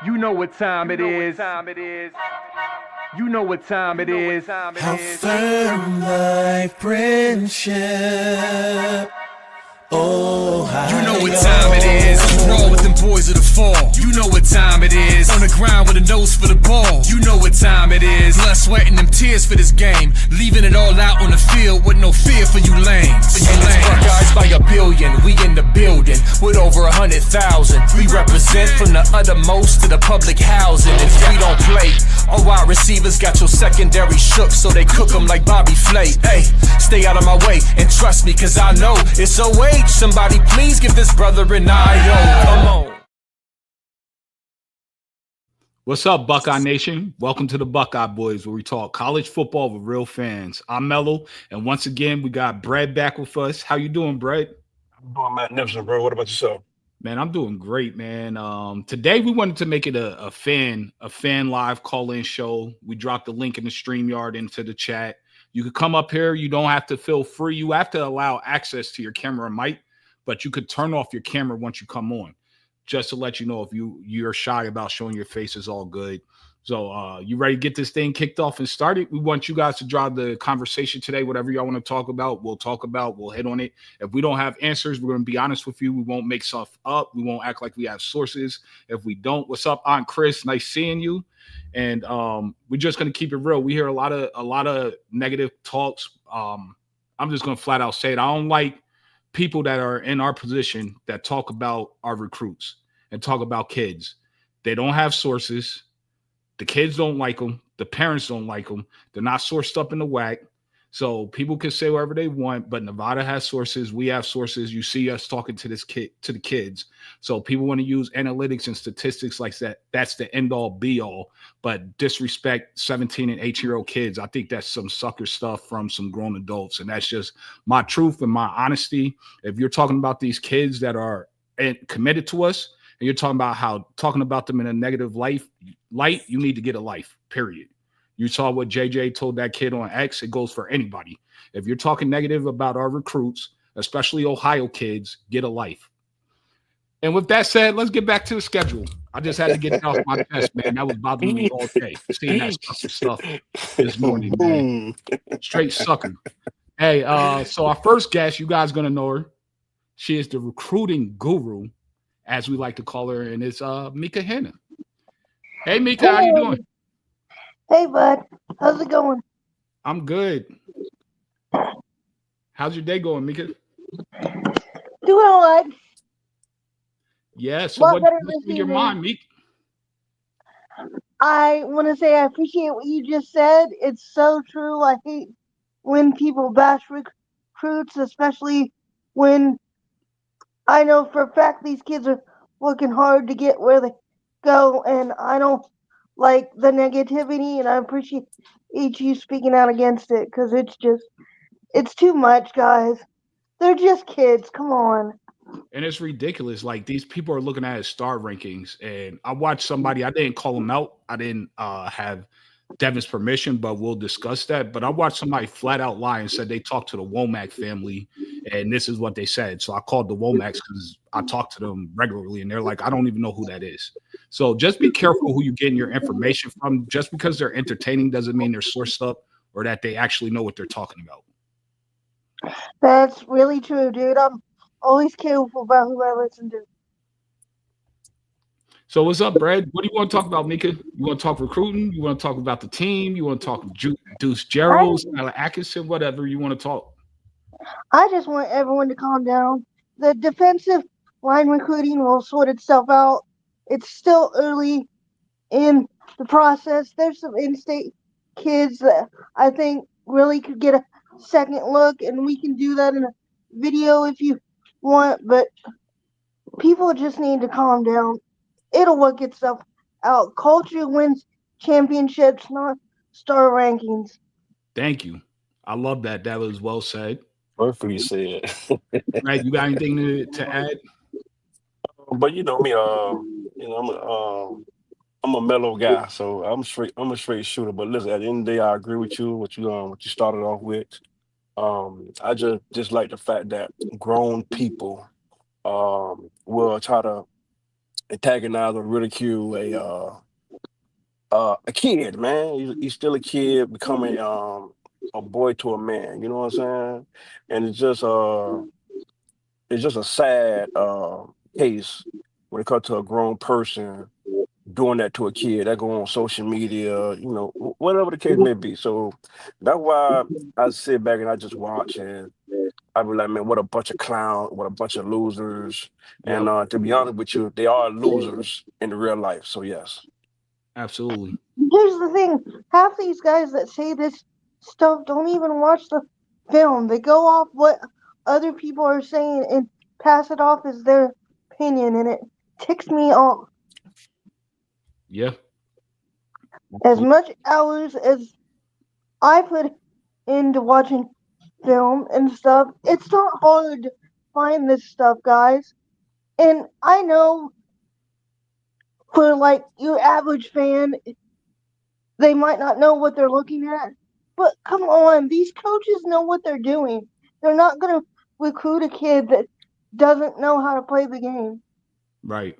You know what time it is. You know what time it is. How firm thy friendship. Oh, you know what time it is. Raw with them boys of the fall. You know what time it is. On the ground with a nose for the ball. You know what time it is. Blood, sweat, and them tears for this game. Leaving it all out on the field with no fear for you lames. And it's Buckeyes by a billion. We in the building with over 100,000. We represent from the uttermost to the public housing. If we don't play, all wide receivers got your secondary shook, so they cook them like Bobby Flay. Hey, stay out of my way and trust me, cause I know it's OH. Somebody please give this brother an IO. Come on. What's up, Buckeye Nation? Welcome to the Buckeye Boys, where we talk college football with real fans. I'm Melo, and once again, we got Bread back with us. How you doing, Bread? I'm doing magnificent, bro. What about yourself? Man, I'm doing great, man. Today we wanted to make it a fan live call-in show. We dropped the link in the StreamYard into the chat. You could come up here. You don't have to feel free. You have to allow access to your camera and mic, but you could turn off your camera once you come on, just to let you know if you're shy about showing your face is all good. So you ready to get this thing kicked off and started? We want you guys to drive the conversation today. Whatever y'all want to talk about, we'll talk about. We'll hit on it. If we don't have answers, we're going to be honest with you. We won't make stuff up. We won't act like we have sources. If we don't, what's up, Aunt Chris? Nice seeing you. And we're just going to keep it real. We hear a lot of negative talks. I'm just going to flat out say it. I don't like people that are in our position that talk about our recruits and talk about kids. They don't have sources. The kids don't like them. The parents don't like them. They're not sourced up in the whack. So people can say whatever they want, but Nevada has sources. We have sources. You see us talking to the kids. So people want to use analytics and statistics like that. That's the end all be all. But disrespect 17 and 18-year-old kids. I think that's some sucker stuff from some grown adults. And that's just my truth and my honesty. If you're talking about these kids that are committed to us, and you're talking about them in a negative light, you need to get a life, period. You saw what JJ told that kid on X. It goes for anybody. If you're talking negative about our recruits, especially Ohio kids, get a life. And with that said, let's get back to the schedule. I just had to get it off my chest, man. That was bothering me all day, seeing that sucker stuff this morning, man. Straight sucker. Hey, so our first guest, you guys going to know her. She is the recruiting guru, as we like to call her, and it's Mika Hanna. Hey, Mika, how you doing? Hey, bud. How's it going? I'm good. How's your day going, Mika? Doing all right. Yeah, so what's in your mind, Mika? I want to say I appreciate what you just said. It's so true. I hate when people bash recruits, especially when I know for a fact these kids are working hard to get where they go, and I don't like the negativity, and I appreciate you speaking out against it, because it's too much, guys. They're just kids. Come on. And it's ridiculous. Like, these people are looking at his star rankings, and I watched somebody. I didn't call him out. I didn't have Devin's permission, but we'll discuss that. But I watched somebody flat out lie and said they talked to the Womack family, and this is what they said. So I called the Womacks because I talk to them regularly, and they're like, I don't even know who that is. So just be careful who you're getting your information from. Just because they're entertaining doesn't mean they're sourced up or that they actually know what they're talking about. That's really true, dude. I'm always careful about who I listen to. So what's up, Brad? What do you want to talk about, Mika? You want to talk recruiting? You want to talk about the team? You want to talk Deuce Gerald, Skylar Atkinson, whatever you want to talk? I just want everyone to calm down. The defensive line recruiting will sort itself out. It's still early in the process. There's some in-state kids that I think really could get a second look, and we can do that in a video if you want, but people just need to calm down. It'll work itself out. Culture wins championships, not star rankings. Thank you. I love that. That was well said. Perfectly said. Right, you got anything to add? But you know me, I'm a mellow guy, so I'm a straight shooter. But listen, at the end of the day, I agree with you. What you started off with. I just like the fact that grown people will try to antagonize or ridicule a kid, man. He's still a kid becoming a boy to a man. You know what I'm saying? And it's just a sad case when it comes to a grown person doing that to a kid that go on social media, whatever the case may be. So that's why I sit back and I just watch and I be like, man, what a bunch of clowns, what a bunch of losers. And Yep, to be honest with you, they are losers in real life. So yes. absolutely. Here's the thing: half these guys that say this stuff don't even watch the film. They go off what other people are saying and pass it off as their opinion, and it ticks me off. Yeah, As much hours as I put into watching film and stuff, it's not hard to find this stuff, guys. And I know for like your average fan, they might not know what they're looking at, but come on, these coaches know what they're doing. They're not going to recruit a kid that doesn't know how to play the game. right.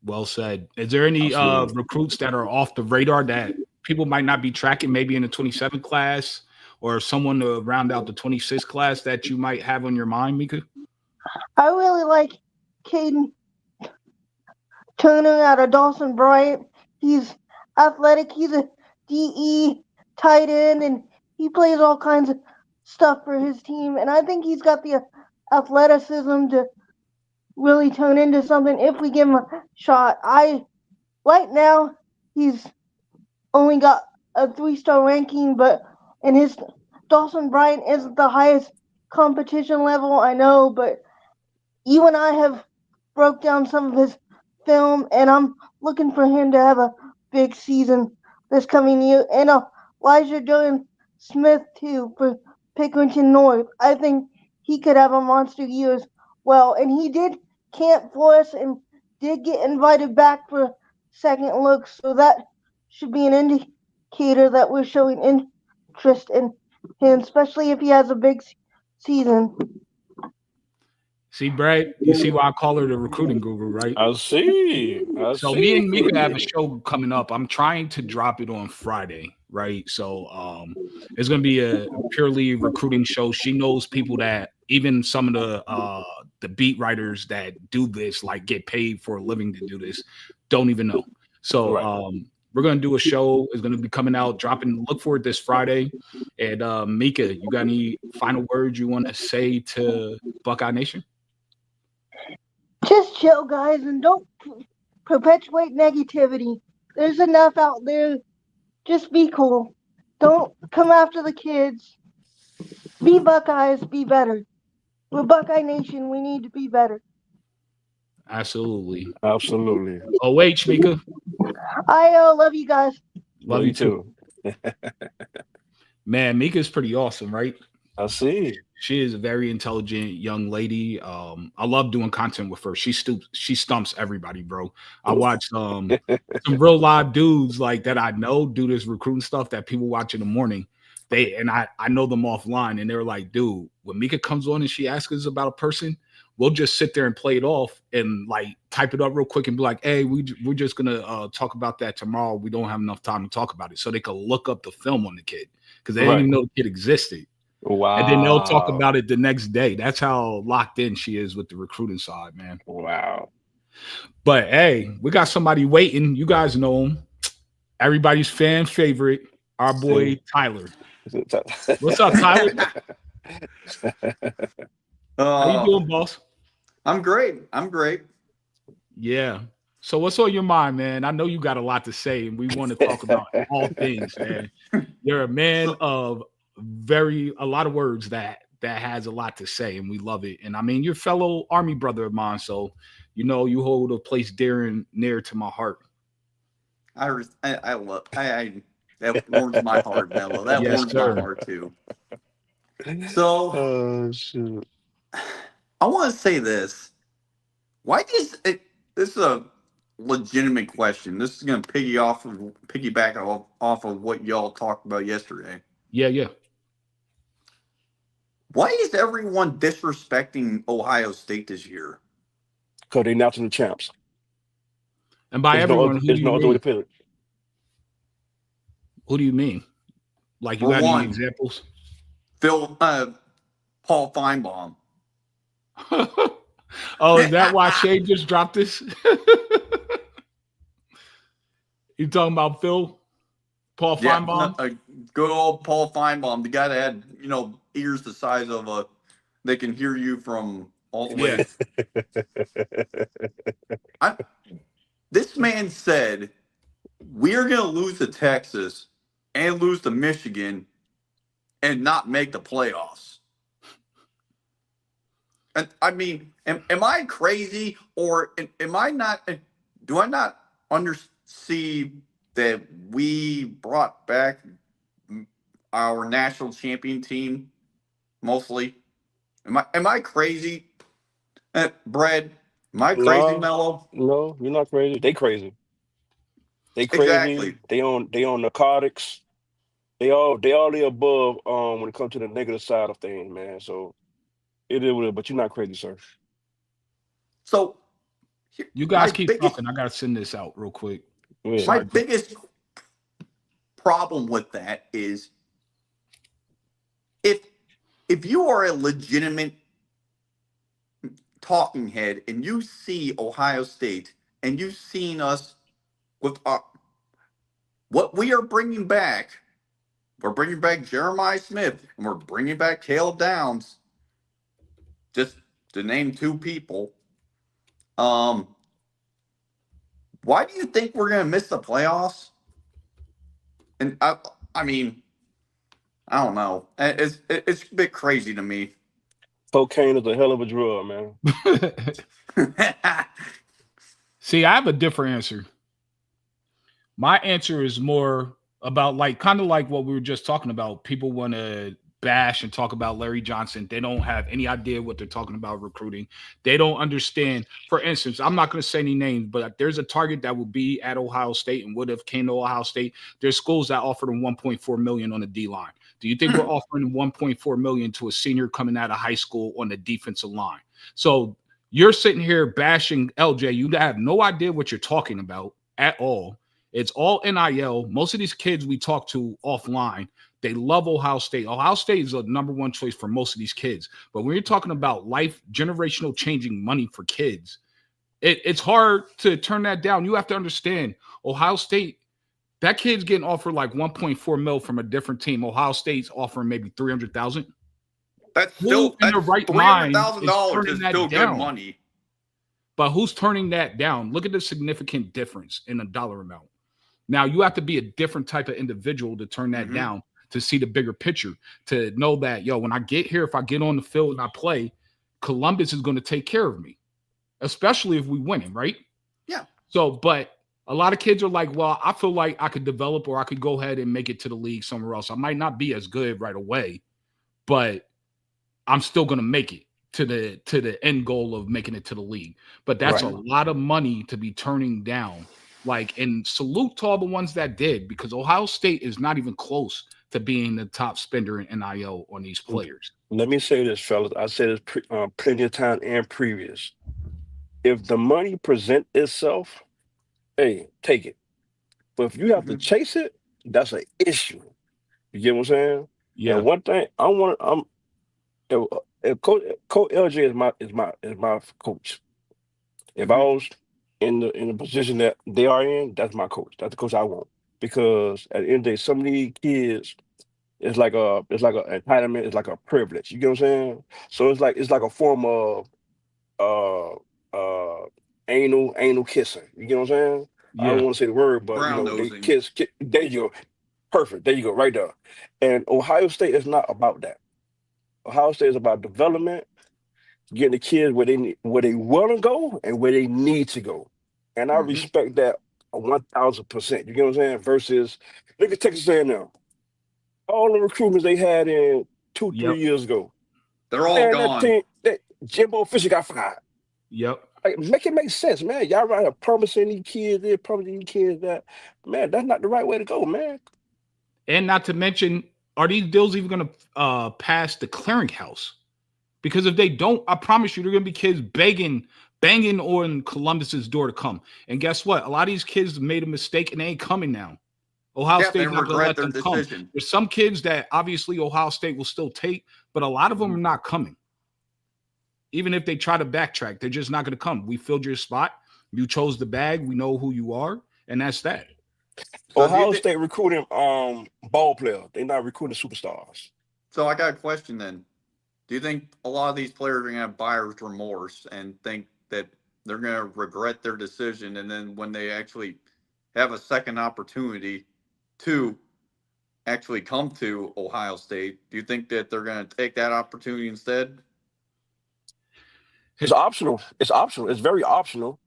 Well said. Is there any Absolutely. recruits that are off the radar that people might not be tracking, maybe in the 27 class or someone to round out the 26 class that you might have on your mind, Mika? I really like Caden Turner out of Dawson Bryant. He's athletic. He's a DE tight end, and he plays all kinds of stuff for his team. And I think he's got the athleticism to really turn into something if we give him a shot. Right now he's only got a 3-star ranking, but and his Dawson Bryant isn't the highest competition level, I know, but you and I have broke down some of his film, and I'm looking for him to have a big season this coming year. And Elijah Durham Smith too for Pickerington North. I think he could have a monster year as well. And he did camp for us and did get invited back for second look, so that should be an indicator that we're showing interest in him, especially if he has a big season. See, Brad, you see why I call her the recruiting guru, right? I see. I So me see. and Mika have a show coming up. I'm trying to drop it on Friday, right? So it's gonna be a purely recruiting show. She knows people that even some of the beat writers that do this, like get paid for a living to do this, don't even know. So Right. we're gonna do a show. It's gonna be coming out, dropping. Look for it this Friday. And Mika, you got any final words you want to say to Buckeye Nation? Just chill, guys, and don't perpetuate negativity. There's enough out there. Just be cool. Don't come after the kids. Be Buckeyes, be better. We're Buckeye Nation. We need to be better. Absolutely. Absolutely. OH, Mika. I love you guys. Love Love you you too. too. Man, Mika's pretty awesome, right? I see. She is a very intelligent young lady. I love doing content with her. She stumps everybody, bro. I watch some real live dudes like that I know do this recruiting stuff that people watch in the morning. I know them offline, and they're like, dude, when Mika comes on and she asks us about a person, we'll just sit there and play it off and like type it up real quick and be like, hey, we're just gonna talk about that tomorrow. We don't have enough time to talk about it, so they can look up the film on the kid because they didn't Right. even know the kid existed. And then they'll talk Wow. about it the next day. That's how locked in she is with the recruiting side, man. Wow. But hey, we got somebody waiting. You guys know him. Everybody's fan favorite, our boy See. Tyler. What's up, Tyler? How you doing, boss? I'm great. I'm great. Yeah. So what's on your mind, man? I know you got a lot to say, and we want to talk about all things, man. You're a man of a lot of words that has a lot to say, and we love it. And I mean, you're a fellow Army brother of mine, so you know you hold a place dear and near to my heart. I love that warms my heart, Melo. That Yes, warms sir. my heart too. So Oh shoot. I want to say this. Why does it? This is a legitimate question. This is going to piggyback off of what y'all talked about yesterday. Yeah. Why is everyone disrespecting Ohio State this year? because they're national champs. And by everyone, who do There's you no other way mean? to put it. Who do you mean? Like, you For got any one, examples? Paul Feinbaum. Oh, is that why Shay just dropped this? You talking about Paul Yeah, Feinbaum? good old Paul Feinbaum, the guy that had, ears the size of they can hear you from all the way. This man said, we're going to lose to Texas and lose to Michigan and not make the playoffs. And I mean, am I crazy, or am I not? Do I not see that we brought back our national champion team mostly? Am I crazy? Bread? Am I crazy, No, Mello? no, you're not crazy. They crazy. They crazy. Exactly. They on narcotics. They all the above when it comes to the negative side of things, man. So it is what it is, but you're not crazy, sir. So You my guys keep biggest talking. I gotta send this out real quick. Yeah. my Sorry. biggest problem with that is if you are a legitimate talking head and you see Ohio State and you've seen us with what we are bringing back, we're bringing back Jeremiah Smith and we're bringing back Caleb Downs, just to name two people. Why do you think we're going to miss the playoffs? And I mean, I don't know. It's a bit crazy to me. Cocaine is a hell of a drug, man. See, I have a different answer. My answer is more about kind of like what we were just talking about. People want to bash and talk about Larry Johnson. They don't have any idea what they're talking about recruiting. They don't understand. For instance, I'm not going to say any names, but there's a target that will be at Ohio State and would have came to Ohio State. There's schools that offered him 1.4 million on the D line. Do you think we're offering 1.4 million to a senior coming out of high school on the defensive line? So you're sitting here bashing LJ. You have no idea what you're talking about at all. It's all NIL. Most of these kids we talk to offline, they love Ohio State. Ohio State is the number one choice for most of these kids. But when you're talking about life, generational changing money for kids, it's hard to turn that down. You have to understand Ohio State, that kid's getting offered like 1.4 mil from a different team. Ohio State's offering maybe 300,000. That's still in the right mind $300,000 is still good money. But who's turning that down? Look at the significant difference in a dollar amount. Now, you have to be a different type of individual to turn that down, to see the bigger picture, to know that, when I get here, if I get on the field and I play, Columbus is going to take care of me, especially if we win it, right? Yeah. So, but a lot of kids are like, well, I feel like I could develop or I could go ahead and make it to the league somewhere else. I might not be as good right away, but I'm still going to make it to the end goal of making it to the league. But that's a lot of money to be turning down. And salute to all the ones that did, because Ohio State is not even close to being the top spender in NIL on these players. Let me say this, fellas. I said this plenty of time and previous. If the money present itself, hey, take it. But if you have to chase it, that's an issue. You get what I'm saying? Yeah. And one thing if Coach LJ is my coach. If I was in the position that they are in, that's my coach. That's the coach I want. Because at the end of the day, some of these kids, it's like an entitlement, it's like a privilege. You get what I'm saying? So it's like a form of anal kissing. You get what I'm saying? Yeah. I don't want to say the word, but they kiss. There you go. Perfect. There you go, right there. And Ohio State is not about that. Ohio State is about development, getting the kids where they want to go and where they need to go. And I respect that 1,000%. You get what I'm saying? Versus, look at Texas A&M. All the recruitments they had in 2-3 years ago, they're all gone. Jimbo Fisher got fired. Yep. Make it make sense, man. Y'all right here promising these kids this, promising these kids that. Man, that's not the right way to go, man. And not to mention, are these deals even going to pass the clearinghouse? Because if they don't, I promise you, there are going to be kids begging banging on Columbus's door to come. And guess what? A lot of these kids made a mistake and they ain't coming now. Ohio State's not going to let them come. There's some kids that obviously Ohio State will still take, but a lot of them are not coming. Even if they try to backtrack, they're just not going to come. We filled your spot. You chose the bag. We know who you are, and that's that. So Ohio State recruiting ball players. They're not recruiting superstars. So I got a question then. Do you think a lot of these players are going to have buyer's remorse and think that they're going to regret their decision, and then when they actually have a second opportunity to actually come to Ohio State, do you think that they're going to take that opportunity instead? It's optional. It's optional. It's very optional.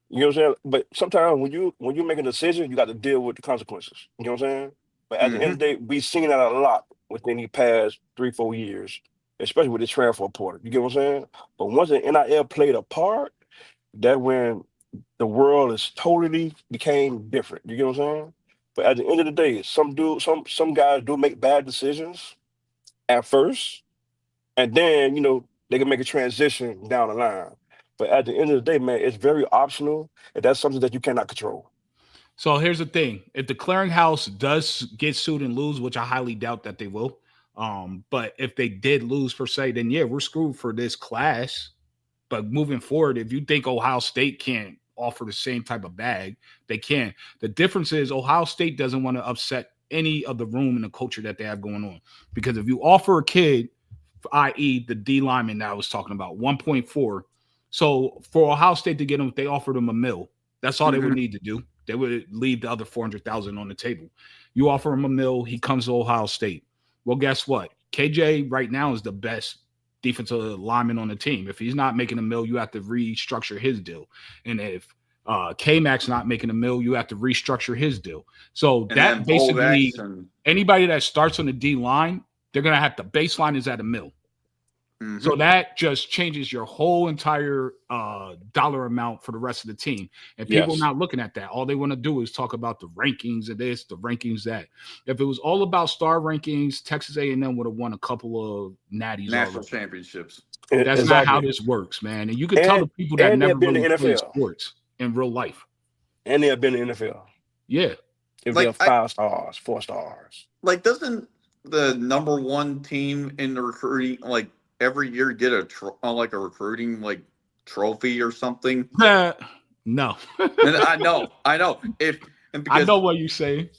You know what I'm saying? But sometimes when you make a decision, you got to deal with the consequences. You know what I'm saying? But at the end of the day, we've seen that a lot within the past 3-4 years, especially with the transfer portal. You get what I'm saying? But once the NIL played a part, that when the world is totally became different. You get what I'm saying? But at the end of the day, some guys do make bad decisions at first, and then they can make a transition down the line. But at the end of the day, man, it's very optional, and that's something that you cannot control. So here's the thing: if the clearinghouse does get sued and lose, which I highly doubt that they will, but if they did lose per se, then yeah, we're screwed for this class. But moving forward, if you think Ohio State can't offer the same type of bag, they can. The difference is Ohio State doesn't want to upset any of the room and the culture that they have going on. Because if you offer a kid, i.e. the D lineman that I was talking about, 1.4. So for Ohio State to get them, they offered them $1 million. That's all they would need to do. They would leave the other $400,000 on the table. You offer him $1 million, he comes to Ohio State. Well, guess what? KJ right now is the best defensive lineman on the team. If he's not making $1 million, you have to restructure his deal. And if K-Mac's not making $1 million, you have to restructure his deal. So and that basically anybody that starts on the D line, they're going to have to baseline is at $1 million. So that just changes your whole entire dollar amount for the rest of the team. And people are not looking at that. All they want to do is talk about the rankings of this, the rankings that. If it was all about star rankings, Texas A&M would have won a couple of natties. National championships. That's not how this works, man. And you can tell the people that never been really played sports in real life. And they have been in the NFL. Yeah. If they're 5 stars, 4 stars. Like, doesn't the number one team in the recruiting, like, every year get a recruiting trophy or something? No. And I know. I know what you say.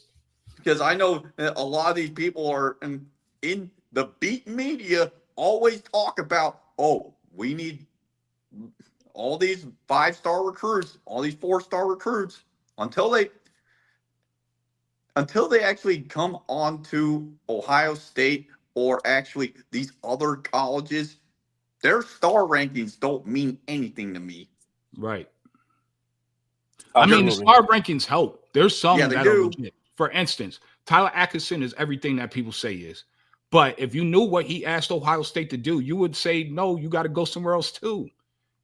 Because I know a lot of these people are in the beat media always talk about, we need all these 5-star recruits, all these 4-star recruits until they actually come on to Ohio State or actually these other colleges. Their star rankings don't mean anything to me. Right. I mean, the star rankings help. There's some that are legit. For instance, Tyler Atkinson is everything that people say he is. But if you knew what he asked Ohio State to do, you would say, no, you got to go somewhere else too.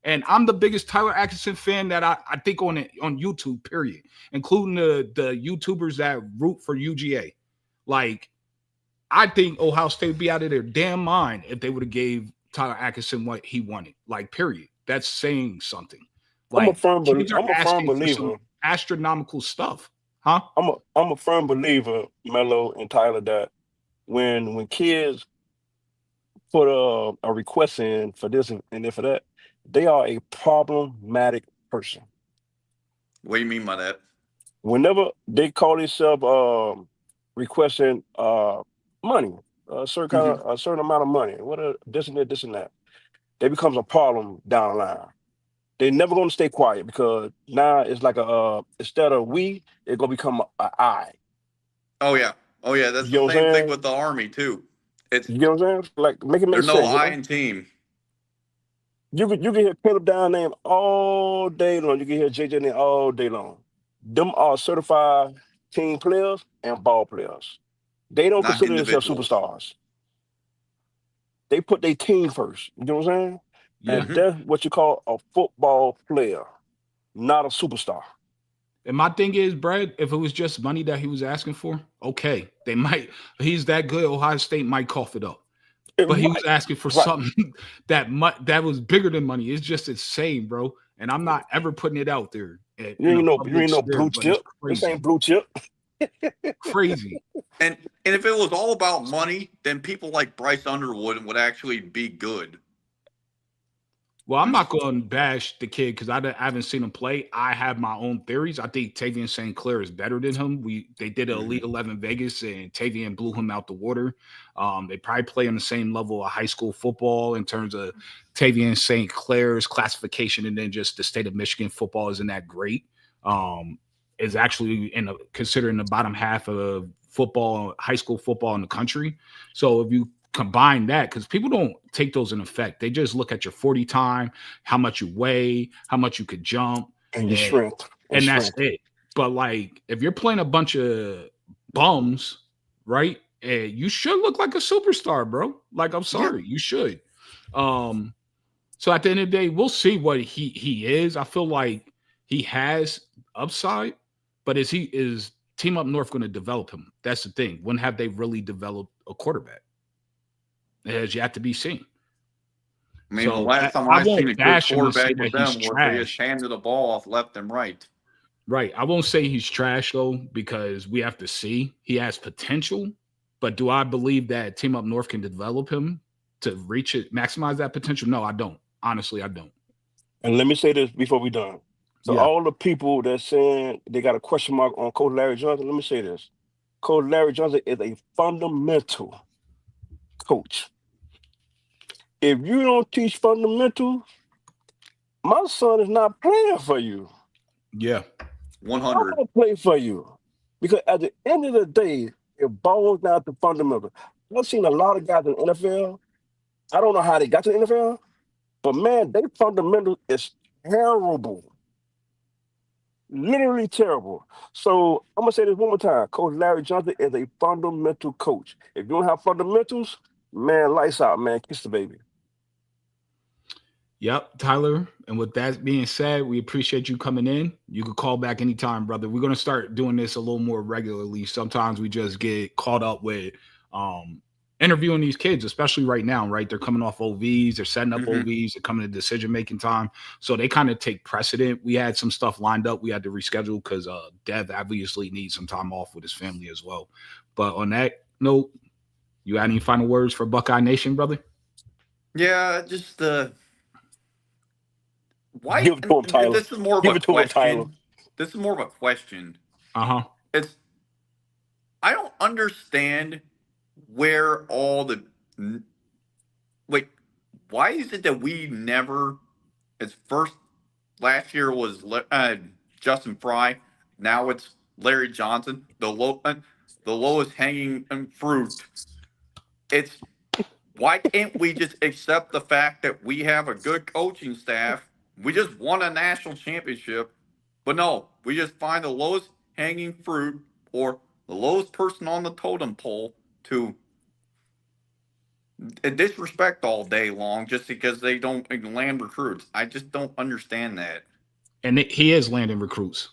And I'm the biggest Tyler Atkinson fan that I think on YouTube, period, including the YouTubers that root for UGA. Like, I think Ohio State would be out of their damn mind if they would have gave Tyler Atkinson what he wanted. Like, period. That's saying something. Like, I'm a firm believer. Astronomical stuff, huh? I'm a firm believer, Melo and Tyler, that when kids put a request in for this and then for that, they are a problematic person. What do you mean by that? Whenever they call themselves requesting money, a certain amount of money, this and that, it becomes a problem down the line. They're never going to stay quiet because now it's like instead of we, it's going to become an I. Oh yeah. That's the same thing with the Army too. You know what I'm saying? Like, make it make sense. There's no I in team. You can hear Caleb Down name all day long. You can hear JJ name all day long. Them are certified team players and ball players. They don't consider themselves superstars. They put their team first. You know what I'm saying? Yeah. And that's what you call a football player, not a superstar. And my thing is, Brad, if it was just money that he was asking for, okay, he's that good, Ohio State might cough it up. But he was asking for something that was bigger than money. It's just insane, bro. and I'm not ever putting it out there. You In a ain't no public sphere, blue but it's chip. This ain't crazy. blue chip. Crazy. And if it was all about money, then people like Bryce Underwood would actually be good. Well, I'm not going to bash the kid because I haven't seen him play. I have my own theories. I think Tavian St. Clair is better than him. They did an Elite 11 Vegas, and Tavian blew him out the water. They probably play on the same level of high school football in terms of Tavian St. Clair's classification, and then just the state of Michigan football isn't that great. Is actually considered in the bottom half of football, high school football in the country. So if you combine that, because people don't take those in effect, they just look at your 40 time, how much you weigh, how much you could jump, and your strength, and that's it. But like, if you're playing a bunch of bums, right, you should look like a superstar, bro. Like, I'm sorry, you should. So at the end of the day, we'll see what he is. I feel like he has upside, but is Team Up North going to develop him? That's the thing. When have they really developed a quarterback? It has yet to be seen. I mean, the last time I've seen a good quarterback with them was they just handed the ball off left and right. Right. I won't say he's trash, though, because we have to see. He has potential, but do I believe that Team Up North can develop him to reach it, maximize that potential? No, I don't. Honestly, I don't. And let me say this before we're done. So all the people that's saying they got a question mark on Coach Larry Johnson, let me say this. Coach Larry Johnson is a fundamental coach. If you don't teach fundamentals, my son is not playing for you. Yeah. 100. I'm going to play for you. Because at the end of the day, it boils down to fundamentals. I've seen a lot of guys in the NFL. I don't know how they got to the NFL, but man, their fundamentals is terrible. Literally terrible. So I'm going to say this one more time. Coach Larry Johnson is a fundamental coach. If you don't have fundamentals, man, lights out, man. Kiss the baby. Yep, Tyler. And with that being said, we appreciate you coming in. You could call back anytime, brother. We're going to start doing this a little more regularly. Sometimes we just get caught up with interviewing these kids, especially right now, right? They're coming off OVs, they're setting up OVs, they're coming to decision-making time. So they kind of take precedent. We had some stuff lined up. We had to reschedule because Dev obviously needs some time off with his family as well. But on that note, you got any final words for Buckeye Nation, brother? Yeah, just why? Give it to him, Tyler. This is more of a question. This is more of a question. It's I don't understand where all the why is it that we never? It's first last year was Justin Fry. Now it's Larry Johnson. The lowest hanging fruit. It's why can't we just accept the fact that we have a good coaching staff? We just won a national championship, but no, we just find the lowest hanging fruit or the lowest person on the totem pole to disrespect all day long just because they don't land recruits. I just don't understand that. And he is landing recruits.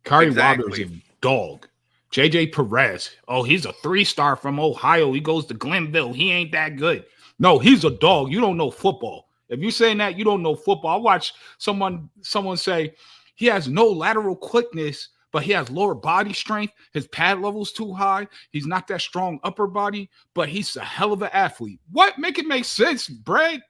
Kari Wilder is a dog. JJ Perez, he's a 3-star from Ohio. He goes to Glenville. He ain't that good. No, he's a dog. You don't know football. If you're saying that, you don't know football. I watched someone say he has no lateral quickness, but he has lower body strength. His pad level's too high. He's not that strong upper body, but he's a hell of an athlete. What? Make it make sense, Brad.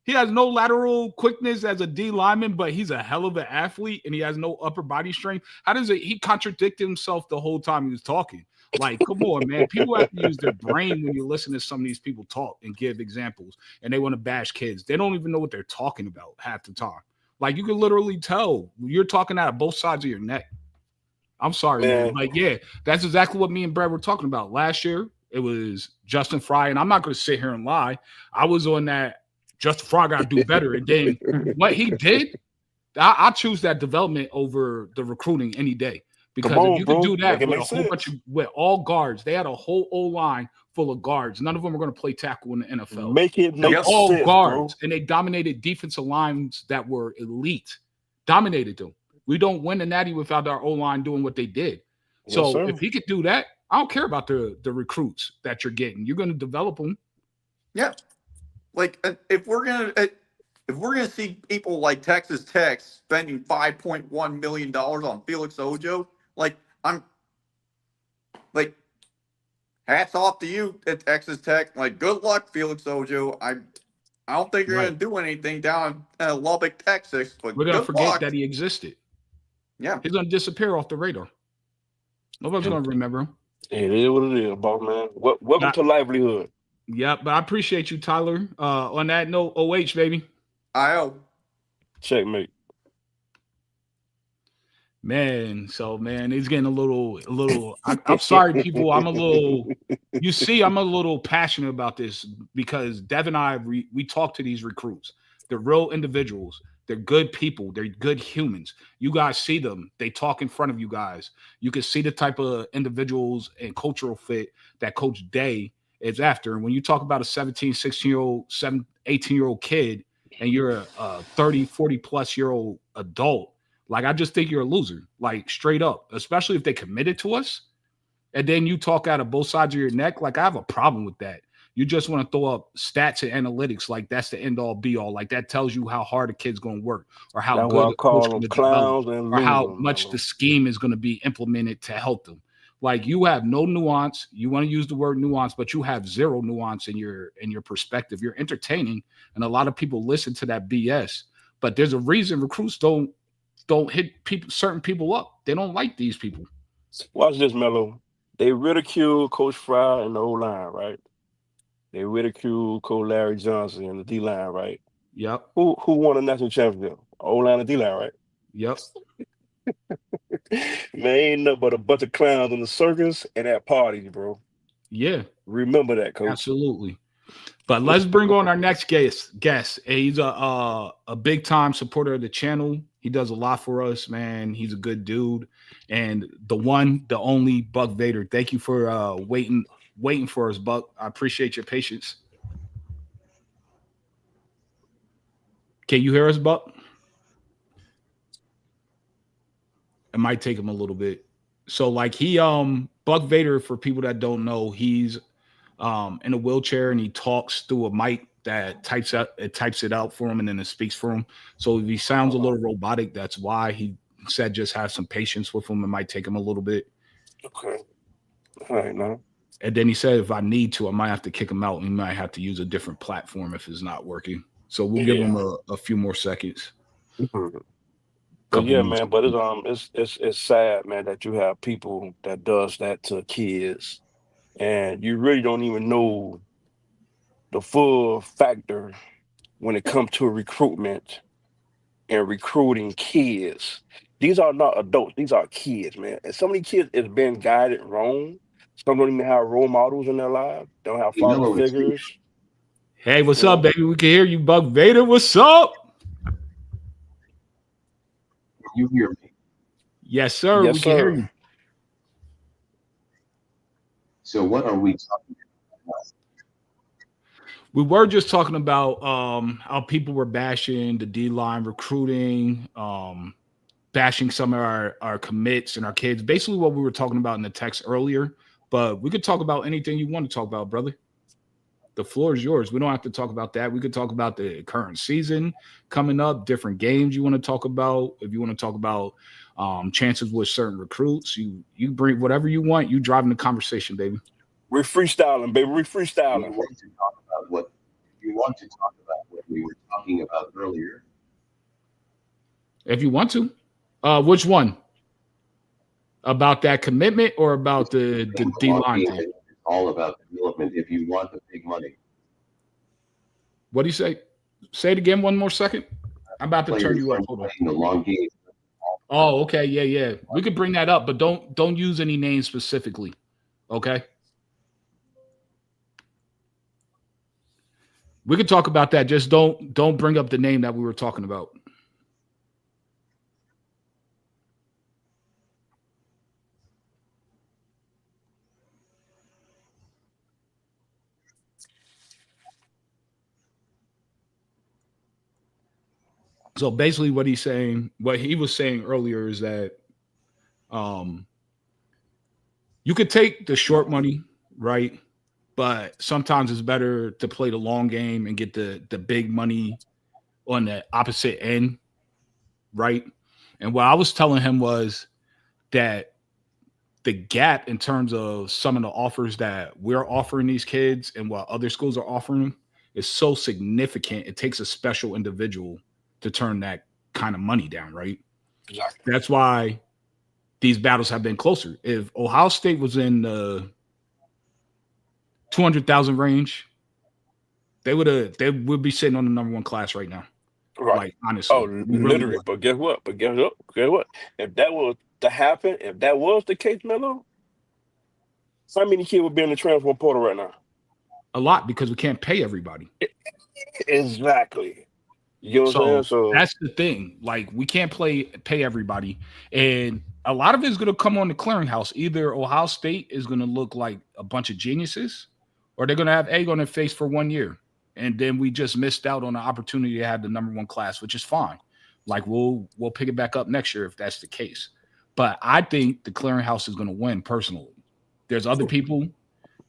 He has no lateral quickness as a D lineman, but he's a hell of an athlete, and he has no upper body strength. How does it? He contradicted himself the whole time he was talking. Like, come on, man. People have to use their brain when you listen to some of these people talk and give examples, and they want to bash kids. They don't even know what they're talking about half the time. Like, you can literally tell you're talking out of both sides of your neck. I'm sorry, man. Like, yeah, that's exactly what me and Brad were talking about. Last year, it was Justin Fry, and I'm not going to sit here and lie. I was on that Justin Fry got to do better. And then what he did, I choose that development over the recruiting any day. Because if you could do that with a whole bunch with all guards, they had a whole O-line full of guards. None of them are going to play tackle in the NFL. Make it make all sense, guards, bro. and they dominated defensive lines that were elite. Dominated them. We don't win the Natty without our O-line doing what they did. So if he could do that, I don't care about the recruits that you're getting. You're going to develop them. Yeah. Like, if we're going to if we're going to see people like Texas Tech spending $5.1 million on Felix Ojo, like, I'm like, hats off to you at Texas Tech. Like, good luck, Felix Ojo. I don't think you're Right. going to do anything down in Lubbock, Texas, but We're gonna good forget luck. that he existed. Yeah. He's gonna disappear off the radar. Nobody's gonna remember him. It is what it is, boss man. Welcome to livelihood. Yeah, but I appreciate you, Tyler. On that note, OH, baby. IO. Checkmate. Man, so man, it's getting a little. I'm sorry, people. I'm a little. You see, I'm a little passionate about this because Dev and I we talk to these recruits. They're real individuals. They're good people. They're good humans. You guys see them. They talk in front of you guys. You can see the type of individuals and cultural fit that Coach Day is after. And when you talk about a 17, 16-year-old, 18-year-old kid, and you're a 30, 40 plus year old adult, like, I just think you're a loser, like, straight up, especially if they committed to us. And then you talk out of both sides of your neck. Like, I have a problem with that. You just want to throw up stats and analytics like that's the end all be all. Like, that tells you how hard a kid's going to work or how That's good why I a coach call going them to develop clowns and or how losers, much Melo. the scheme is going to be implemented to help them. Like, you have no nuance. You want to use the word nuance, but you have zero nuance in your perspective. You're entertaining, and a lot of people listen to that BS. But there's a reason recruits don't hit certain people up. They don't like these people. Watch this, Melo. They ridicule Coach Fry and the O-line, right? They ridicule Coach Larry Johnson and the D-line, right? Yep. Who won a national championship? O-line and D-line, right? Yep. Man, ain't nothing but a bunch of clowns in the circus and at parties, bro. Yeah. Remember that, Coach. Absolutely. But let's bring on our next guest. He's a big time supporter of the channel. He does a lot for us, man. He's a good dude. And the one, the only Buck Vader. Thank you for waiting for us, Buck. I appreciate your patience. Can you hear us, Buck? It might take him a little bit. So, like, he Buck Vader, for people that don't know, he's in a wheelchair and he talks through a mic that types it out for him and then it speaks for him. So if he sounds a little robotic, that's why he said just have some patience with him. It might take him a little bit. Okay. All right, now. And then he said if I need to, I might have to kick him out and he might have to use a different platform if it's not working. So we'll give him a few more seconds. Mm-hmm. But yeah, man, but it's sad, man, that you have people that does that to kids. And you really don't even know the full factor when it comes to recruitment and recruiting kids. These are not adults. These are kids, man. And some of these kids is being guided wrong. Some don't even have role models in their lives. They don't have father figures. Hey, what's up, baby? We can hear you, Buck Vader. What's up? You hear me? Yes, sir. Yes, we can hear you. So what are we talking about? We were just talking about how people were bashing the D-line recruiting, bashing some of our commits and our kids. Basically what we were talking about in the text earlier. But we could talk about anything you want to talk about, brother. The floor is yours. We don't have to talk about that. We could talk about the current season coming up, different games you want to talk about. If you want to talk about chances with certain recruits, you bring whatever you want. You driving the conversation, baby. We're freestyling, baby. We're freestyling. You want to talk about what we were talking about earlier. If you want to. Which one? About that commitment or about the D-line thing? It's all about development if you want the big money. What do you say? Say it again one more second. I'm about to turn you up. Hold on. The long game. Oh, okay. Yeah. We could bring that up, but don't use any names specifically. Okay. We could talk about that. Just don't bring up the name that we were talking about. So basically what he was saying earlier is that you could take the short money, right? But sometimes it's better to play the long game and get the big money on the opposite end, right? And what I was telling him was that the gap in terms of some of the offers that we're offering these kids and what other schools are offering them is so significant. It takes a special individual to turn that kind of money down, right? Exactly. That's why these battles have been closer. If Ohio State was in the 200,000 range, they would be sitting on the number one class right now. Right. Like Oh, honestly, we really literally. would. But guess what? Guess what? If that was to happen, if that was the case, Melo, how many kids would be in the transfer portal right now? A lot because we can't pay everybody. Exactly. You know what I'm saying? So So that's the thing. Like we can't pay everybody, and a lot of it is going to come on the clearinghouse. Either Ohio State is going to look like a bunch of geniuses, or they're going to have egg on their face for 1 year, and then we just missed out on the opportunity to have the number one class, which is fine. Like we'll pick it back up next year if that's the case. But I think the clearinghouse is going to win personally. There's other people.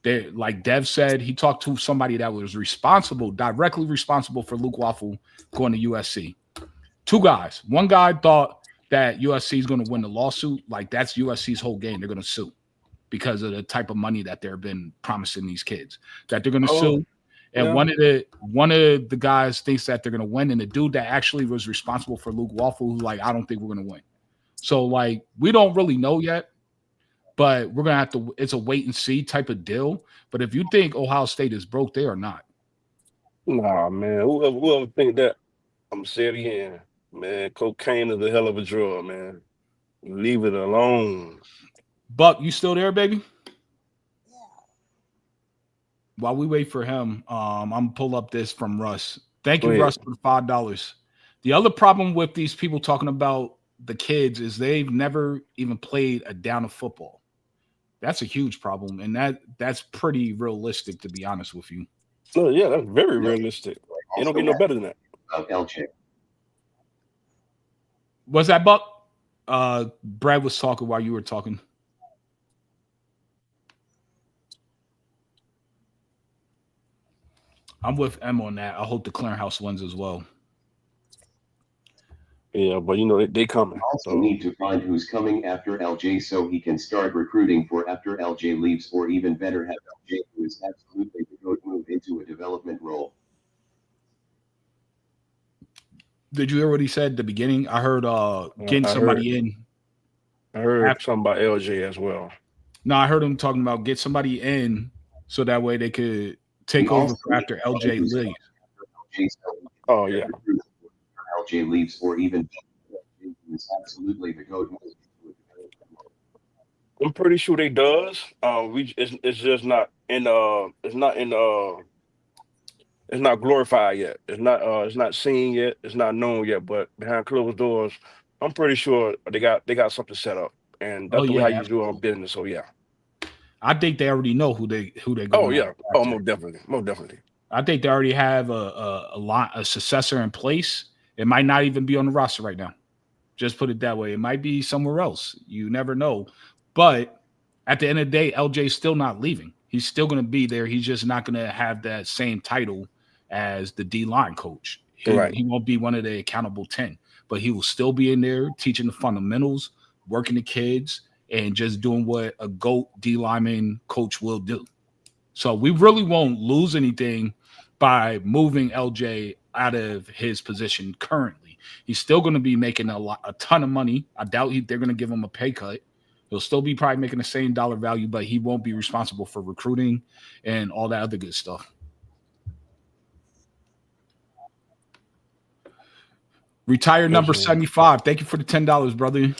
They, like Dev said, he talked to somebody that was directly responsible for Luke Waffle going to USC. Two guys. One guy thought that USC is going to win the lawsuit. Like that's USC's whole game. They're going to sue because of the type of money that they've been promising these kids. That they're going to sue. And yeah. one of the guys thinks that they're going to win, and the dude that actually was responsible for Luke Waffle, who's like, I don't think we're going to win. So like we don't really know yet. But we're gonna have to. It's a wait and see type of deal. But if you think Ohio State is broke, they are not. Nah, man. Whoever think that, I'm gonna say it again, man. Cocaine is a hell of a drug, man. Leave it alone. Buck, you still there, baby? While we wait for him, I'm gonna pull up this from Russ. Thank you, Go ahead. Russ, for the $5. The other problem with these people talking about the kids is they've never even played a down of football. That's a huge problem, and that's pretty realistic, to be honest with you. Oh yeah, that's very realistic. You don't get no better than that. LJ. Was that Buck? Brad was talking while you were talking. I'm with M on that. I hope the clearinghouse wins as well. Yeah, but you know they coming. Also need to find who's coming after LJ so he can start recruiting for after LJ leaves, or even better, have LJ, who is absolutely the goat, move into a development role. Did you hear what he said at the beginning? I heard getting somebody in. I heard something about LJ as well. No, I heard him talking about get somebody in so that way they could take over for after LJ leaves. Oh yeah. LJ leaves, or even is absolutely the goat. I'm pretty sure they does. It's just not in it's not glorified yet. It's not seen yet. It's not known yet. But behind closed doors, I'm pretty sure they got something set up, and that's the way how you do on business. So yeah, I think they already know who they going. Oh yeah, most definitely. I think they already have a successor in place. It might not even be on the roster right now. Just put it that way. It might be somewhere else. You never know. But at the end of the day, LJ's still not leaving. He's still going to be there. He's just not going to have that same title as the D-line coach. He won't be one of the accountable 10, but he will still be in there teaching the fundamentals, working the kids, and just doing what a GOAT D-lineman coach will do. So we really won't lose anything by moving LJ out of his position currently. He's still going to be making a ton of money. I doubt they're going to give him a pay cut. He'll still be probably making the same dollar value, but he won't be responsible for recruiting and all that other good stuff. Retired number 75. Thank you for the $10, brother.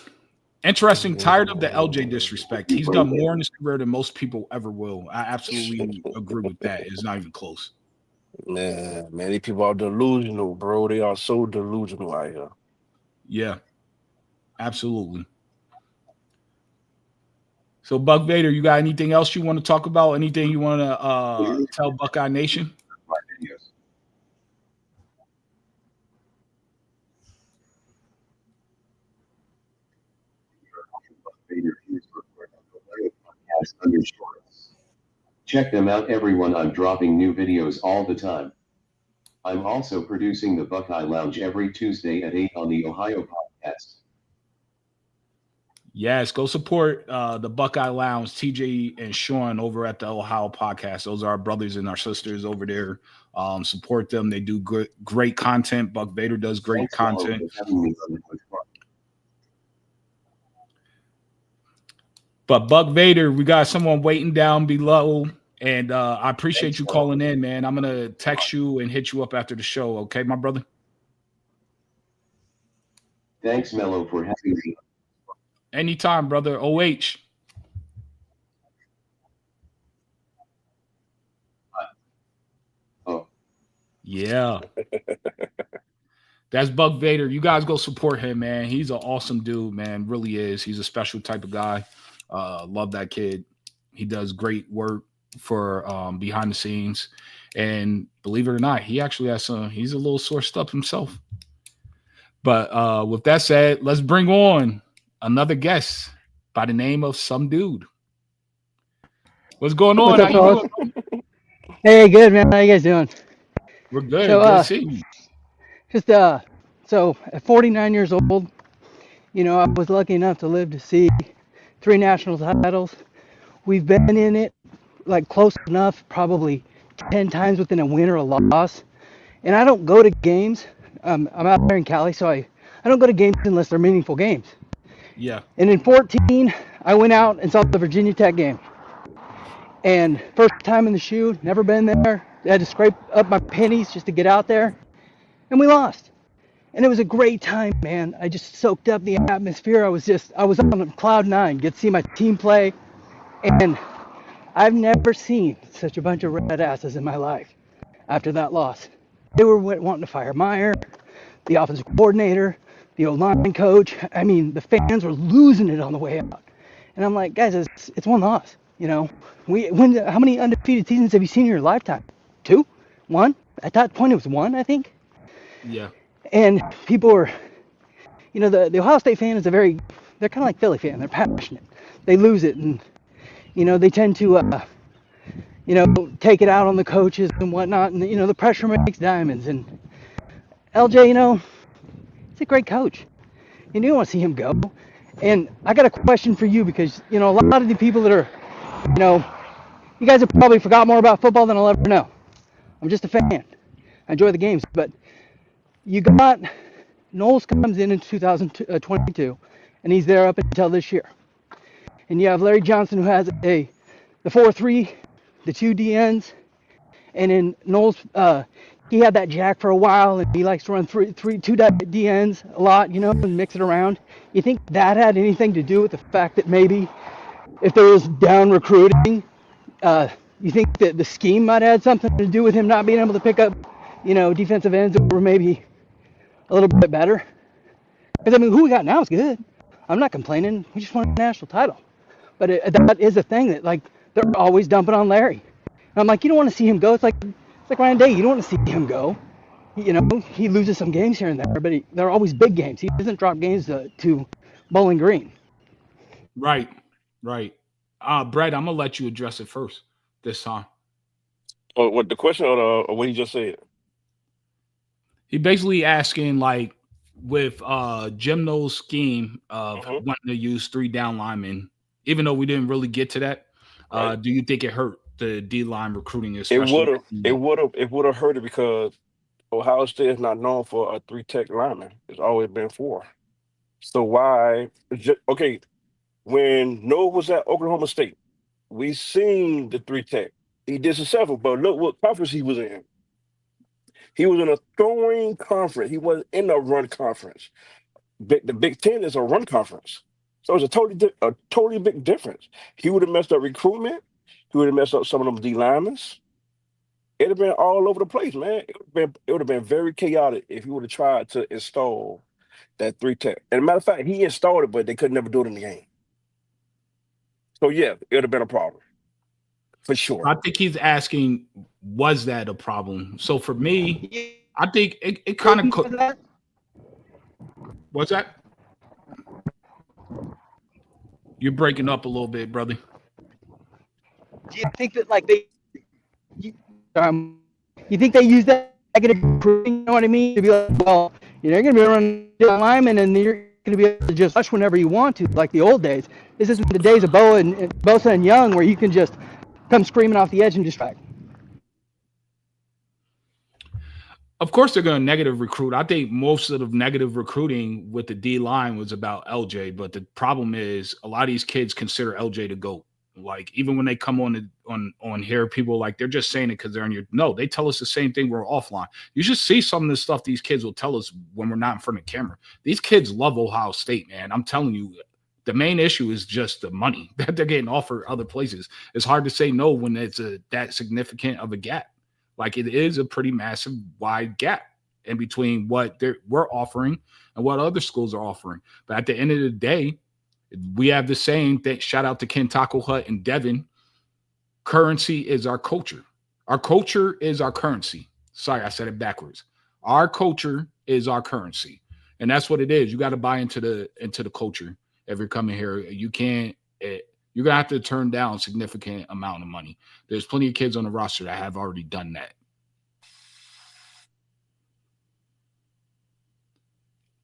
Interesting. Tired of the LJ disrespect. He's done more in his career than most people ever will. I absolutely agree with that. It's not even close. Man, these people are delusional, bro. They are so delusional out here. Yeah, absolutely. So, Buck Vader, you got anything else you want to talk about? Anything you want to tell Buckeye Nation? Check them out, everyone. I'm dropping new videos all the time. I'm also producing the Buckeye Lounge every Tuesday at 8 on the Ohio Podcast. Yes, go support the Buckeye Lounge, TJ and Sean over at the Ohio Podcast. Those are our brothers and our sisters over there. Support them. They do great content. Buck Vader does great Thanks, Melo, content. for having me on the podcast. But Buck Vader, we got someone waiting down below. And I appreciate you calling in, man. I'm going to text you and hit you up after the show. Okay, my brother? Thanks, Melo, for having me. Anytime, brother. OH. Oh. Yeah. That's Buck Vader. You guys go support him, man. He's an awesome dude, man. Really is. He's a special type of guy. Love that kid. He does great work for behind the scenes. And believe it or not, he actually has he's a little sourced up himself. But with that said, let's bring on another guest by the name of some dude. What's going on? What's up, How you doing? Hey, good, man. How you guys doing? We're good. So, good to see you. Just so at 49 years old, you know, I was lucky enough to live to see 3 national titles. We've been in it like close enough, probably 10 times within a win or a loss. And I don't go to games. I'm out there in Cali, so I don't go to games unless they're meaningful games. Yeah. And in 14, I went out and saw the Virginia Tech game. And first time in the shoe, never been there. I had to scrape up my pennies just to get out there. And we lost. And it was a great time, man. I just soaked up the atmosphere. I was on cloud 9, get to see my team play. And I've never seen such a bunch of red asses in my life after that loss. They were wanting to fire Meyer, the offensive coordinator, the O-line coach. I mean, the fans were losing it on the way out. And I'm like, guys, it's one loss. You know, how many undefeated seasons have you seen in your lifetime? 2? 1? At that point, it was 1, I think. Yeah. And people were, you know, the Ohio State fan is they're kind of like Philly fan. They're passionate. They lose it, and you know, they tend to, you know, take it out on the coaches and whatnot. And you know, the pressure makes diamonds. And LJ, you know, he's a great coach. You do want to see him go. And I got a question for you because, you know, a lot of the people that are, you know, you guys have probably forgot more about football than I'll ever know. I'm just a fan. I enjoy the games. But you got Knowles comes in 2022, and he's there up until this year. And you have Larry Johnson, who has the 4-3, the 2 DNs, and then Knowles, he had that jack for a while, and he likes to run 2 DNs a lot, you know, and mix it around. You think that had anything to do with the fact that maybe if there was down recruiting, you think that the scheme might have had something to do with him not being able to pick up, you know, defensive ends that were maybe a little bit better? Because, I mean, who we got now is good. I'm not complaining. We just won a national title. But that is a thing that, like, they're always dumping on Larry. And I'm like, you don't want to see him go. It's like Ryan Day. You don't want to see him go. You know, he loses some games here and there, but they're always big games. He doesn't drop games to Bowling Green. Right. Brett, I'm going to let you address it first this time. Oh, what the question or what he just said? He basically asking, like, with Jim Knowles' scheme of wanting to use 3 down linemen, even though we didn't really get to that, do you think it hurt the D-line recruiting? It would have hurt it because Ohio State is not known for a 3 tech lineman. It's always been 4. So why? Okay, when Noah was at Oklahoma State, we seen the 3 tech. He did successful, but look what conference he was in. He was in a throwing conference. He wasn't in a run conference. The Big Ten is a run conference. So it's a totally big difference. He would have messed up recruitment. He would have messed up some of them D linemen. It'd have been all over the place, man. It would have been very chaotic if he would have tried to install that 3 tech. And a matter of fact, he installed it, but they could never do it in the game. So yeah, it would have been a problem. For sure. I think he's asking, was that a problem? So for me, I think it kind of what's that? You're breaking up a little bit, brother. Do you think that, like, you think they use that negative recruiting, you know what I mean? To be like, well, you're going to be running lineman and you're going to be able to just rush whenever you want to, like the old days. This isn't the days of Bosa and Young where you can just come screaming off the edge and just back. Of course, they're going to negative recruit. I think most of the negative recruiting with the D line was about LJ, but the problem is a lot of these kids consider LJ the GOAT. Like even when they come on here, people like they're just saying it because they're on your. No, they tell us the same thing. We're offline. You should see some of the stuff these kids will tell us when we're not in front of camera. These kids love Ohio State, man. I'm telling you, the main issue is just the money that they're getting offered other places. It's hard to say no when it's that significant of a gap. Like it is a pretty massive, wide gap in between what we're offering and what other schools are offering. But at the end of the day, we have the saying that shout out to Ken Taco Hut and Devin. Currency is our culture. Our culture is our currency. Sorry, I said it backwards. Our culture is our currency. And that's what it is. You got to buy into the culture if you're coming here. You can't you're gonna have to turn down a significant amount of money. There's plenty of kids on the roster that have already done that.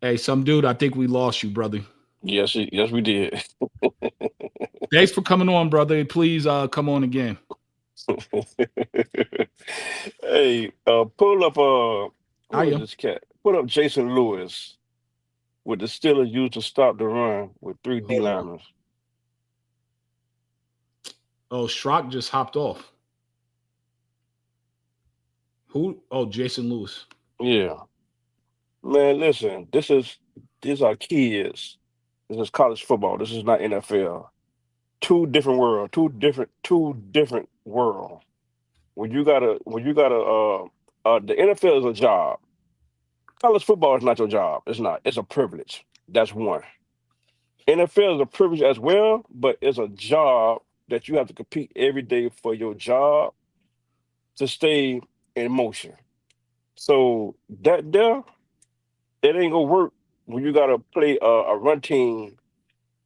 Hey, some dude, I think we lost you, brother. Yes, we did. Thanks for coming on, brother. Please come on again. Hey, pull up who is this cat? Pull up Jason Lewis with the Steelers used to stop the run with 3 D linemen. Oh, Schrock just hopped off. Who? Oh, Jason Lewis. Yeah. Man, listen, these are kids. This is college football. This is not NFL. Two different worlds. Two different world. When you gotta the NFL is a job. College football is not your job. It's not. It's a privilege. That's one. NFL is a privilege as well, but it's a job that you have to compete every day for your job to stay in motion. So that there, it ain't gonna work when you gotta play a run team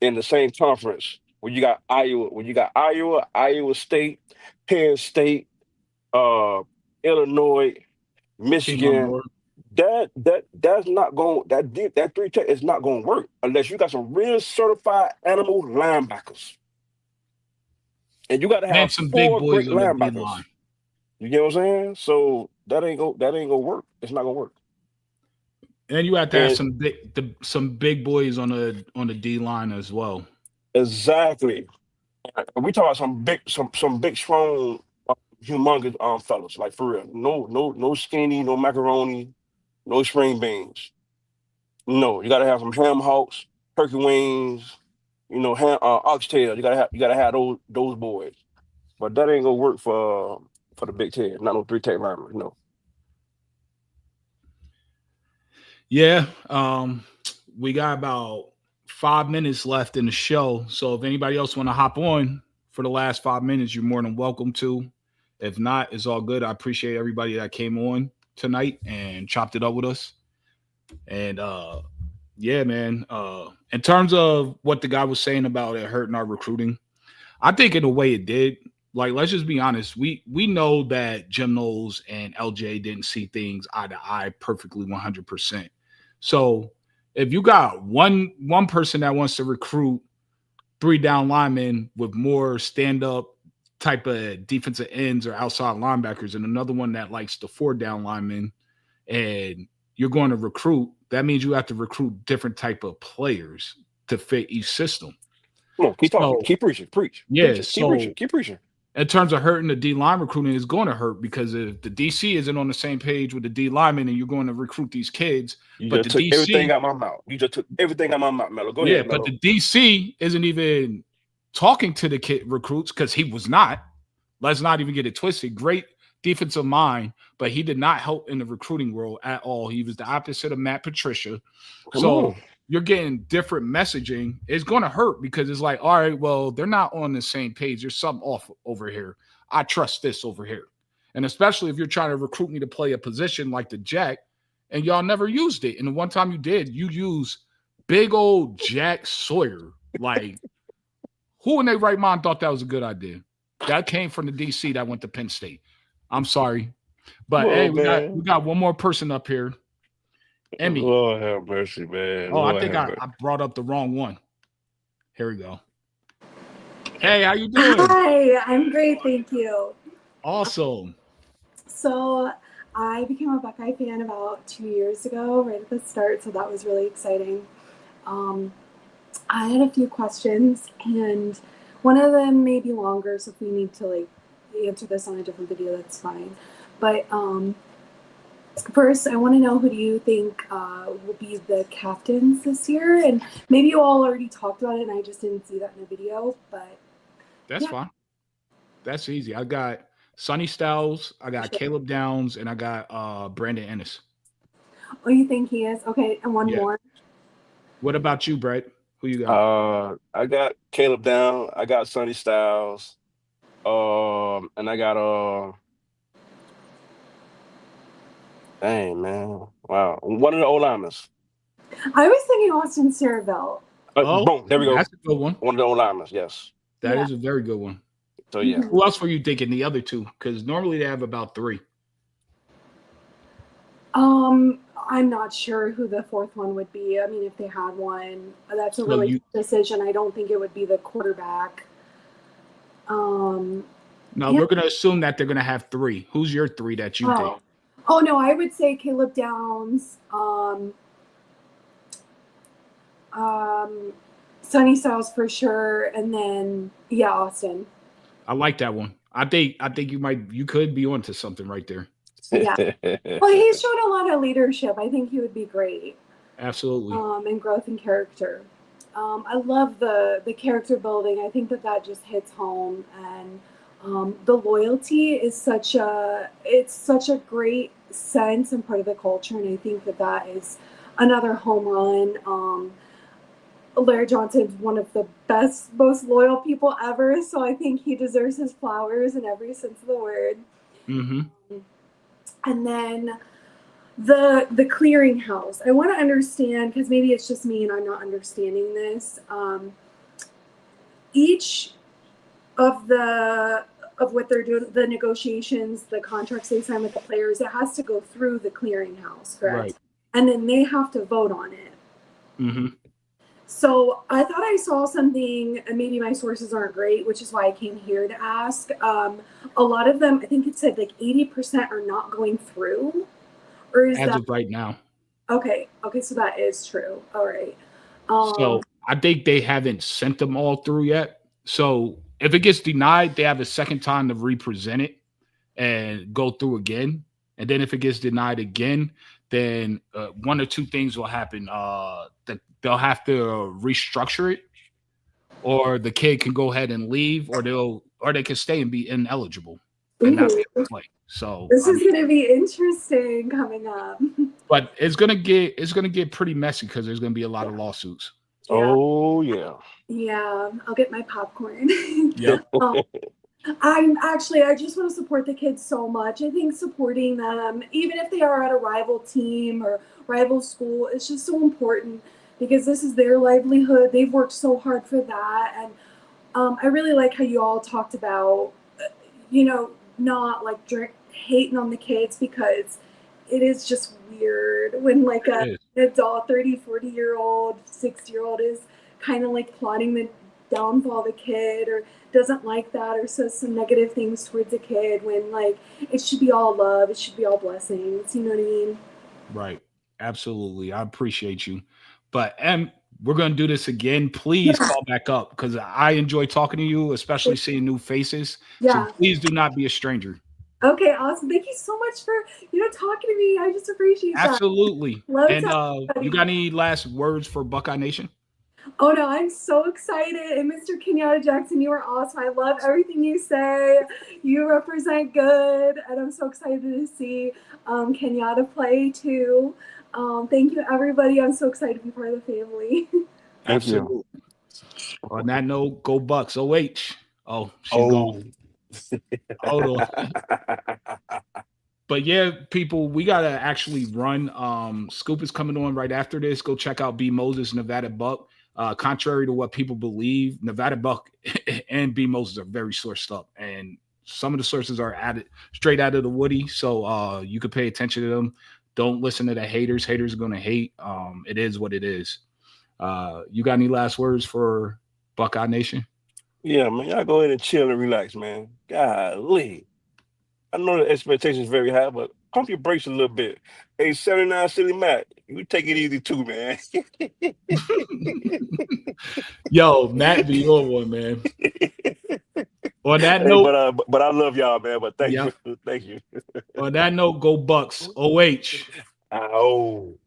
in the same conference. When you got Iowa State, Penn State, Illinois, Michigan. That's not going that 3 tech is not going to work unless you got some real certified animal linebackers, and you got to have some 4 big boys great on the linebackers. D-line. You get what I'm saying? So that ain't gonna work. It's not gonna work. And you have to have some big boys on the D line as well. Exactly. We talk about some big strong humongous fellas, like for real. No skinny, no macaroni, no string beans. No, you gotta have some ham hocks, turkey wings, oxtail. You gotta have those boys. But that ain't gonna work for the Big Ten. Not no 3 tech linemen. No. Yeah. We got about 5 minutes left in the show. So if anybody else want to hop on for the last 5 minutes, you're more than welcome to. If not, it's all good. I appreciate everybody that came on tonight and chopped it up with us. And yeah, man. In terms of what the guy was saying about it hurting our recruiting, I think in a way it did. Like, let's just be honest. We know that Jim Knowles and LJ didn't see things eye to eye perfectly 100%. So if you got one person that wants to recruit 3 down linemen with more stand-up type of defensive ends or outside linebackers, and another one that likes the 4 down linemen, and you're going to recruit, that means you have to recruit different type of players to fit each system. Come on, keep talking. Keep preaching. Preach. Yeah. Keep preaching. In terms of hurting the D line recruiting, is going to hurt because if the DC isn't on the same page with the D linemen and you're going to recruit these kids, You just took everything out my mouth. You just took everything out my mouth, Melo. Go ahead, Melo. But the DC isn't even talking to the kid recruits because he was not. Let's not even get it twisted. Great defensive mind, but he did not help in the recruiting world at all. He was the opposite of Matt Patricia. You're getting different messaging. It's going to hurt because it's like, all right, well, they're not on the same page. There's something off over here. I trust this over here. And especially if you're trying to recruit me to play a position like the Jack, and y'all never used it. And the one time you did, you used big old Jack Sawyer. Like, who in their right mind thought that was a good idea? That came from the DC that went to Penn State. I'm sorry. But hey, Oh we man. got one more person up here. Emmy. Lord have mercy, man. Oh, I Lord think have I mercy. brought up the wrong one. Here we go. Hey, how you doing? Hi, I'm great, thank you. Awesome. So I became a Buckeye fan about 2 years ago, right at the start, so that was really exciting. Um, I had a few questions, and one of them may be longer, so if we need to like answer this on a different video, that's fine. But first, I want to know, who do you think will be the captains this year? And maybe you all already talked about it, and I just didn't see that in the video. But That's yeah, fine. That's easy. I got Sonny Styles, I got sure. Caleb Downs, and I got Brandon Ennis. Oh, you think he is? Okay, and one Yeah. more. What about you, Brett? Who you got? I got Caleb down. I got Sonny Styles. And I got dang man, wow, one of the old linemen. I was thinking Austin Cerebell. Oh, Boom, there we go. that's a good one. One of the old linemen, yes. That Yeah. is a very good one. So yeah. Who else were you thinking? The other two? Because normally they have about three. I'm not sure who the fourth one would be. I mean, if they had one, that's a So really you tough decision. I don't think it would be the quarterback. no, Yeah. we're gonna assume that they're gonna have three. Who's your three that you think? Oh no, I would say Caleb Downs, Sonny Styles for sure, and then yeah, Austin. I like that one. I think you could be onto something right there. Yeah. Well, he showed a lot of leadership. I think he would be great. Absolutely. And growth and character. I love the character building. I think that just hits home, and the loyalty is such a great sense and part of the culture, and I think that is another home run. Larry Johnson's one of the best, most loyal people ever, so I think he deserves his flowers in every sense of the word. Mm-hmm. And then the clearinghouse. I want to understand, because maybe it's just me and I'm not understanding this. Each of what they're doing, the negotiations, the contracts they sign with the players, it has to go through the clearinghouse, correct? Right. And then they have to vote on it. Mm-hmm. So I thought I saw something, and maybe my sources aren't great, which is why I came here to ask. A lot of them, I think it said like 80% are not going through, or is As that of right now? okay? Okay, so that is true. All right. So I think they haven't sent them all through yet. So if it gets denied, they have a second time to represent it and go through again. And then if it gets denied again, then one or two things will happen. That they'll have to restructure it, or the kid can go ahead and leave, or they can stay and be ineligible and not be able to play. So this is going to be interesting coming up. but it's gonna get pretty messy because there's gonna be a lot of lawsuits. Oh yeah. Yeah, I'll get my popcorn. Yep. I just want to support the kids so much. I think supporting them, even if they are at a rival team or rival school, it's just so important, because this is their livelihood. They've worked so hard for that. And I really like how you all talked about, not like hating on the kids, because it is just weird when like an adult 30, 40-year-old, 60-year-old is kind of like plotting the downfall of a kid, or doesn't like that, or says some negative things towards a kid, when like it should be all love, it should be all blessings. You know what I mean? Right. Absolutely. I appreciate you. But we're going to do this again. Please call back up, because I enjoy talking to you, especially seeing new faces. Yeah. So please do not be a stranger. Okay, awesome. Thank you so much for talking to me. I just appreciate that. Absolutely. Love And everybody. you got any last words for Buckeye Nation? Oh no, I'm so excited. And Mr. Kenyatta Jackson, you are awesome. I love everything you say. You represent good, and I'm so excited to see Kenyatta play too. Thank you, everybody. I'm so excited to be part of the family. Absolutely. On that note, go Bucks. OH. Oh, she's gone. Hold on. But yeah, people, we gotta actually run. Scoop is coming on right after this. Go check out B Moses, Nevada Buck. Contrary to what people believe, Nevada Buck and B Moses are very sourced up, and Some of the sources are straight out of the Woody, so you could pay attention to them. Don't listen to the haters. Haters are gonna hate. It is what it is. You got any last words for Buckeye Nation? Yeah, man, y'all go ahead and chill and relax, man. Golly. I know the expectation is very high, but pump your brakes a little bit. Hey, 79 Silly Matt, you take it easy too, man. Yo, Matt be your one, man. On that Hey, note, but I love y'all, man. But thank yeah. you, thank you. On that note, go Bucks. OH. Oh.